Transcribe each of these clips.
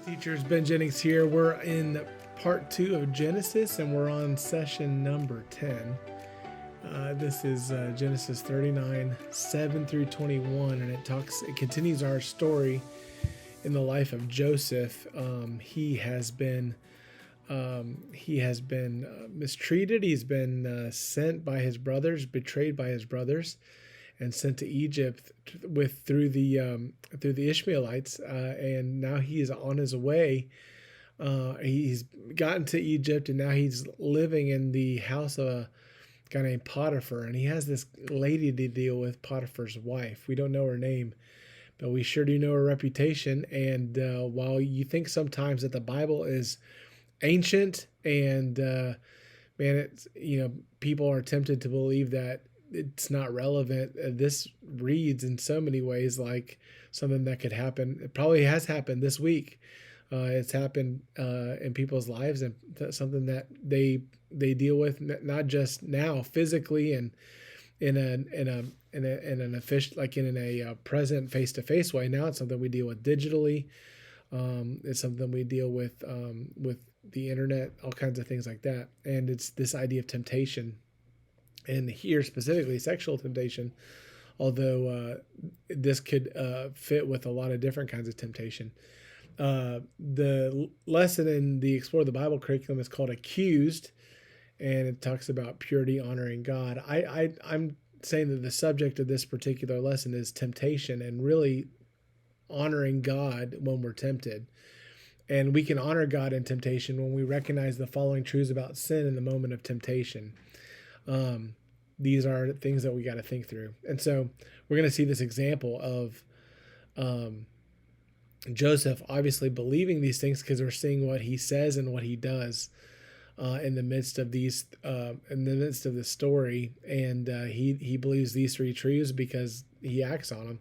Teachers, Ben Jennings here. We're in part 2 of Genesis and we're on session number 10. This is Genesis 39, 7 through 21, and it continues our story in the life of Joseph. He has been mistreated. He's been sent by his brothers, betrayed by his brothers, and sent to Egypt through the Ishmaelites, and now he is on his way. He's gotten to Egypt, and now he's living in the house of a guy named Potiphar, and he has this lady to deal with, Potiphar's wife. We don't know her name, but we sure do know her reputation. And while you think sometimes that the Bible is ancient, and it's people are tempted to believe that it's not relevant. This reads in so many ways like something that could happen. It probably has happened this week. It's happened in people's lives, and something that they deal with not just now physically and in an official, like in a present face-to-face way. Now it's something we deal with digitally. It's something we deal with the internet, all kinds of things like that. And it's this idea of temptation. And here specifically sexual temptation, although this could fit with a lot of different kinds of temptation. The lesson in the Explore the Bible curriculum is called Accused, and it talks about purity, honoring God. I'm saying that the subject of this particular lesson is temptation, and really honoring God when we're tempted. And we can honor God in temptation when we recognize the following truths about sin in the moment of temptation. These are things that we got to think through. And so we're going to see this example of Joseph obviously believing these things, because we're seeing what he says and what he does in the midst of this story. And he believes these three truths because he acts on them.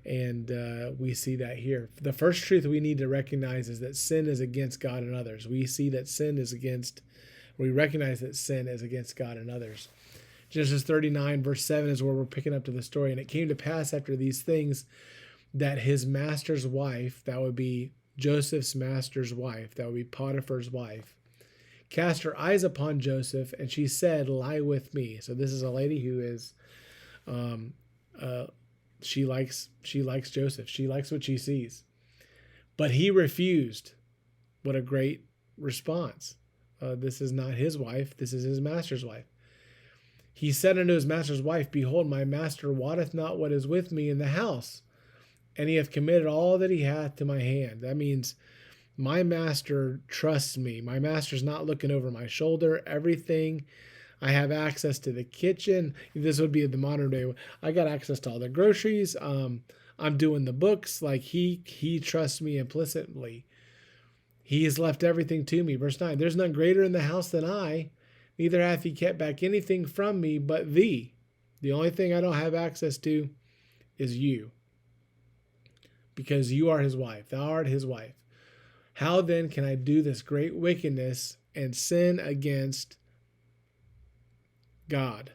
And we see that here. The first truth we need to recognize is that sin is against God and others. We recognize that sin is against God and others. Genesis 39 verse 7 is where we're picking up to the story. And it came to pass after these things that his master's wife, that would be Joseph's master's wife, that would be Potiphar's wife, cast her eyes upon Joseph, and she said, "Lie with me." So this is a lady who is, she likes Joseph. She likes what she sees. But he refused. What a great response. This is not his wife. This is his master's wife. He said unto his master's wife, "Behold, my master wotteth not what is with me in the house, and he hath committed all that he hath to my hand." That means my master trusts me. My master's not looking over my shoulder. Everything, I have access to the kitchen. This would be the modern day. I got access to all the groceries. I'm doing the books. Like he trusts me implicitly. He has left everything to me. Verse 9, "There's none greater in the house than I, neither hath he kept back anything from me but thee." The only thing I don't have access to is you, because you are his wife. Thou art his wife. How then can I do this great wickedness and sin against God?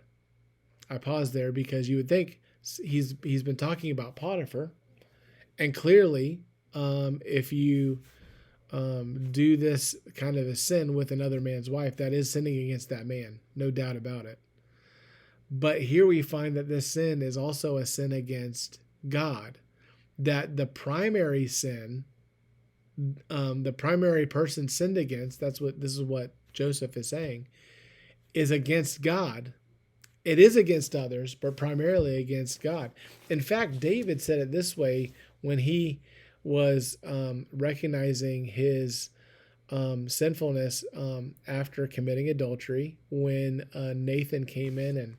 I pause there because you would think he's been talking about Potiphar, and clearly, if you do this kind of a sin with another man's wife, that is sinning against that man, no doubt about it. But here we find that this sin is also a sin against God. That the primary sin, the primary person sinned against, this is what Joseph is saying, is against God. It is against others, but primarily against God. In fact, David said it this way when he was recognizing his sinfulness after committing adultery, when Nathan came in and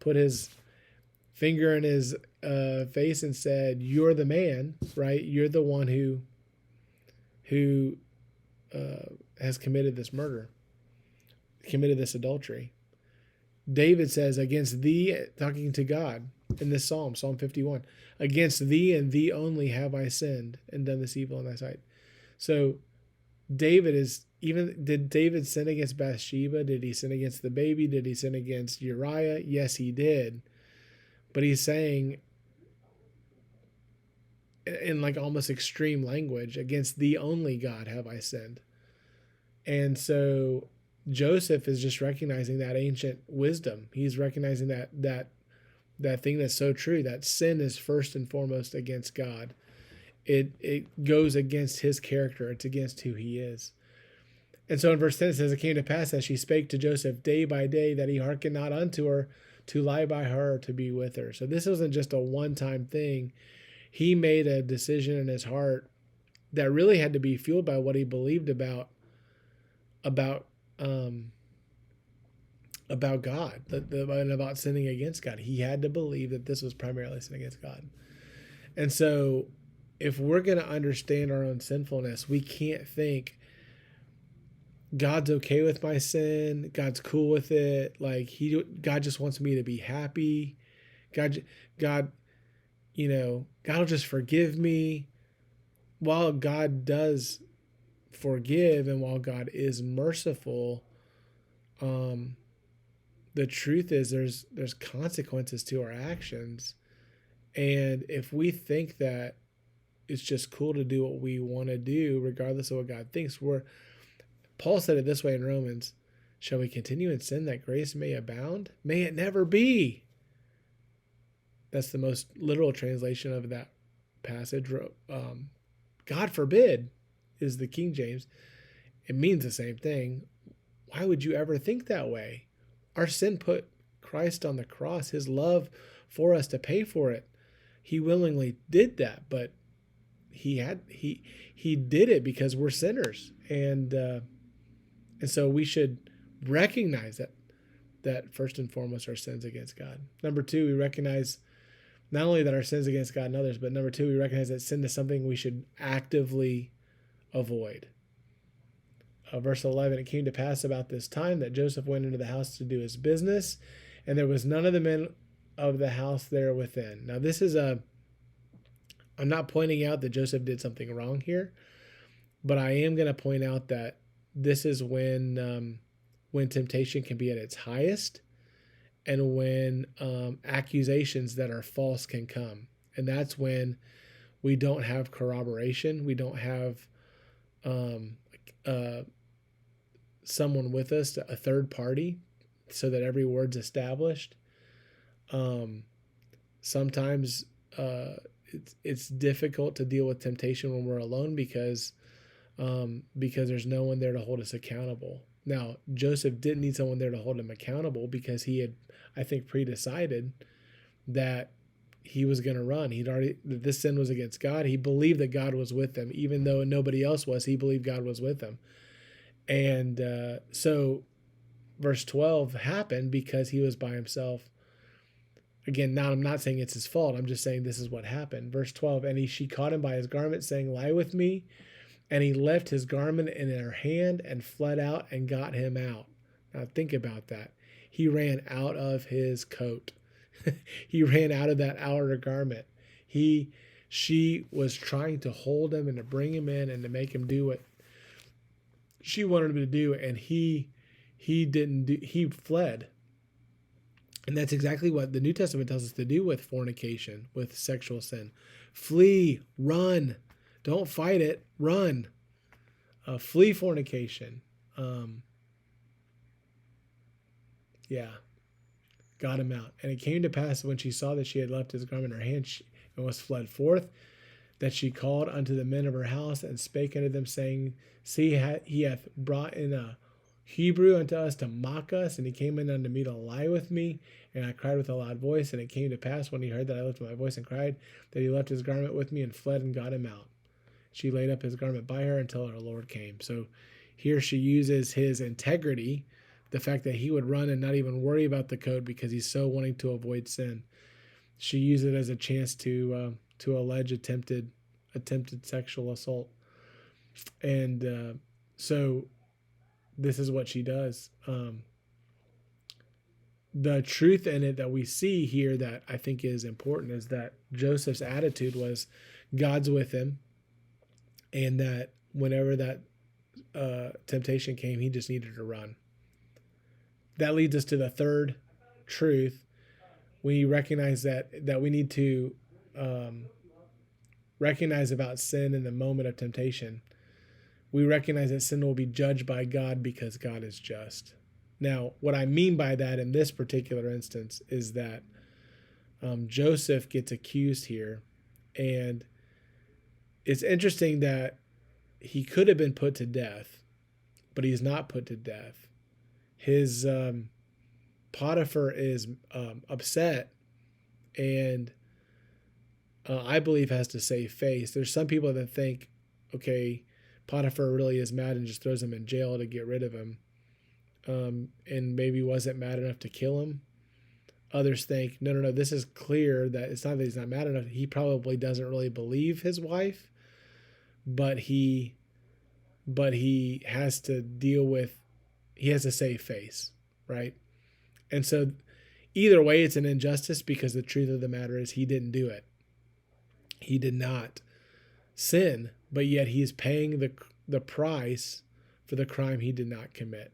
put his finger in his face and said, "You're the man, right? You're the one who has committed this murder, committed this adultery." David says, "Against thee," talking to God in this Psalm 51, "against thee and thee only have I sinned and done this evil in thy sight." So did David sin against Bathsheba? Did he sin against the baby? Did he sin against Uriah? Yes, he did. But he's saying, in like almost extreme language, against the only God have I sinned. And so Joseph is just recognizing that ancient wisdom. He's recognizing that thing that's so true, that sin is first and foremost against God. It goes against his character. It's against who he is. And so in verse 10 it says, it came to pass as she spake to Joseph day by day that he hearkened not unto her, to lie by her, or to be with her. So this wasn't just a one-time thing. He made a decision in his heart that really had to be fueled by what he believed about um, God, and about sinning against God. He had to believe that this was primarily sin against God. And so if we're going to understand our own sinfulness, we can't think God's okay with my sin. God's cool with it. Like God just wants me to be happy. God, God will just forgive me. While God does forgive and while God is merciful, the truth is there's consequences to our actions. And if we think that it's just cool to do what we want to do, regardless of what God thinks, Paul said it this way in Romans, shall we continue in sin that grace may abound? May it never be. That's the most literal translation of that passage. God forbid is the King James. It means the same thing. Why would you ever think that way? Our sin put Christ on the cross, his love for us to pay for it. He willingly did that, but he did it because we're sinners. And so we should recognize that first and foremost our sins against God. Number two, we recognize not only that our sins against God and others, but number two, we recognize that sin is something we should actively avoid. Verse 11, it came to pass about this time that Joseph went into the house to do his business, and there was none of the men of the house there within. Now I'm not pointing out that Joseph did something wrong here, but I am going to point out that this is when temptation can be at its highest, and when accusations that are false can come. And that's when we don't have corroboration. We don't have someone with us, a third party, so that every word's established. Sometimes it's difficult to deal with temptation when we're alone because there's no one there to hold us accountable. Now, Joseph didn't need someone there to hold him accountable because he had, I think, pre-decided that he was going to run. This sin was against God. He believed that God was with him. Even though nobody else was, he believed God was with him. And so verse 12 happened because he was by himself. Again, now I'm not saying it's his fault. I'm just saying this is what happened. Verse 12, and she caught him by his garment, saying, lie with me. And he left his garment in her hand and fled out and got him out. Now think about that. He ran out of his coat. He ran out of that outer garment. She was trying to hold him and to bring him in and to make him do what she wanted him to do, and he didn't do. He fled. And that's exactly what the New Testament tells us to do with fornication, with sexual sin. Flee, run. Don't fight it, run. Flee fornication. Got him out. And it came to pass when she saw that she had left his garment in her hand and was fled forth, that she called unto the men of her house and spake unto them, saying, see, he hath brought in a Hebrew unto us to mock us, and he came in unto me to lie with me. And I cried with a loud voice, and it came to pass when he heard that I lifted my voice and cried, that he left his garment with me and fled and got him out. She laid up his garment by her until her Lord came. So here she uses his integrity, the fact that he would run and not even worry about the coat because he's so wanting to avoid sin. She used it as a chance to allege attempted sexual assault. And so this is what she does. The truth in it that we see here that I think is important is that Joseph's attitude was God's with him, and that whenever that temptation came, he just needed to run. That leads us to the third truth. We recognize that we need to recognize about sin in the moment of temptation, we recognize that sin will be judged by God because God is just. Now, what I mean by that in this particular instance is that Joseph gets accused here, and it's interesting that he could have been put to death, but he's not put to death. His Potiphar is upset, and I believe has to save face. There's some people that think, okay, Potiphar really is mad and just throws him in jail to get rid of him, and maybe wasn't mad enough to kill him. Others think, no, this is clear that it's not that he's not mad enough. He probably doesn't really believe his wife, but he has to deal with, he has to save face, right? And so either way, it's an injustice, because the truth of the matter is he didn't do it. He did not sin, but yet he's paying the price for the crime he did not commit.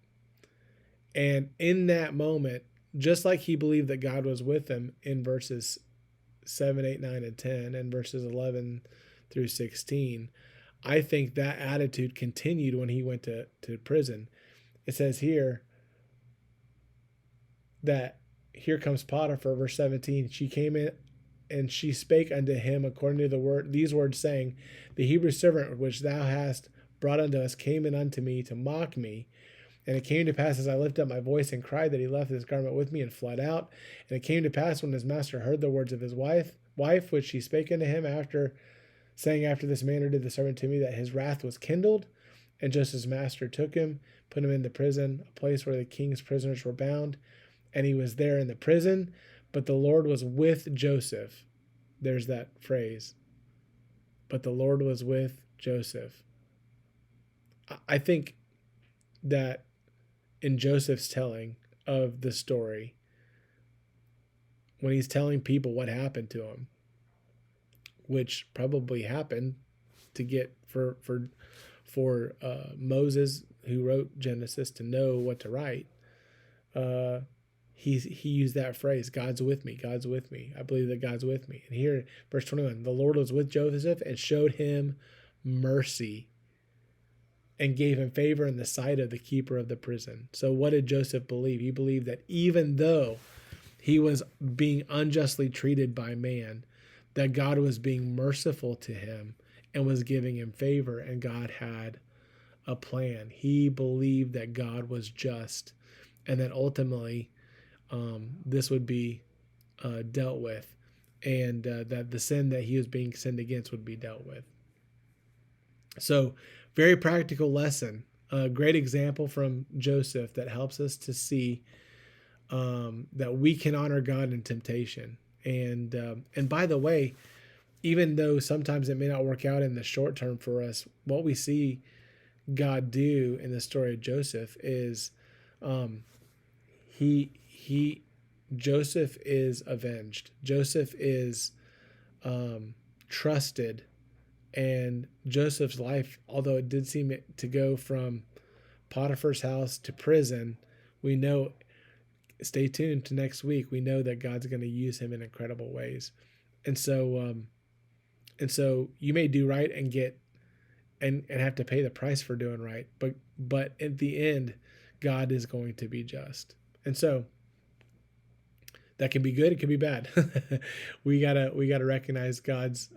And in that moment, just like he believed that God was with him in verses 7, 8, 9, and 10, and verses 11 through 16, I think that attitude continued when he went to prison. It says here that here comes Potiphar, verse 17. She came in and she spake unto him according to the word, these words, saying, the Hebrew servant which thou hast brought unto us came in unto me to mock me. And it came to pass, as I lifted up my voice and cried, that he left his garment with me and fled out. And it came to pass, when his master heard the words of his wife, which she spake unto him, saying, after this manner did the servant to me, that his wrath was kindled. And Joseph's master took him, put him into prison, a place where the king's prisoners were bound. And he was there in the prison, but the Lord was with Joseph. There's that phrase. But the Lord was with Joseph. I think that in Joseph's telling of the story, when he's telling people what happened to him, which probably happened to get for Moses, who wrote Genesis, to know what to write, he used that phrase, God's with me, God's with me. I believe that God's with me. And here, verse 21, the Lord was with Joseph and showed him mercy and gave him favor in the sight of the keeper of the prison. So what did Joseph believe? He believed that even though he was being unjustly treated by man, that God was being merciful to him and was giving him favor, and God had a plan. He believed that God was just, and that ultimately this would be dealt with, and that the sin that he was being sinned against would be dealt with. So, very practical lesson. A great example from Joseph that helps us to see that we can honor God in temptation. And by the way, even though sometimes it may not work out in the short term for us, what we see God do in the story of Joseph is Joseph is avenged. Joseph is trusted. And Joseph's life, although it did seem to go from Potiphar's house to prison, we know, stay tuned to next week, we know that God's going to use him in incredible ways. And so you may do right and get and have to pay the price for doing right, but at the end, God is going to be just. And so that can be good, it can be bad. we gotta recognize God's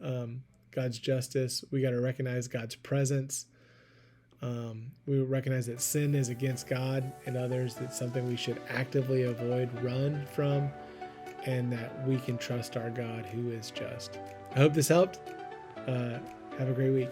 justice. We got to recognize God's presence. We recognize that sin is against God and others. That's something we should actively avoid, run from, and that we can trust our God who is just. I hope this helped. Have a great week.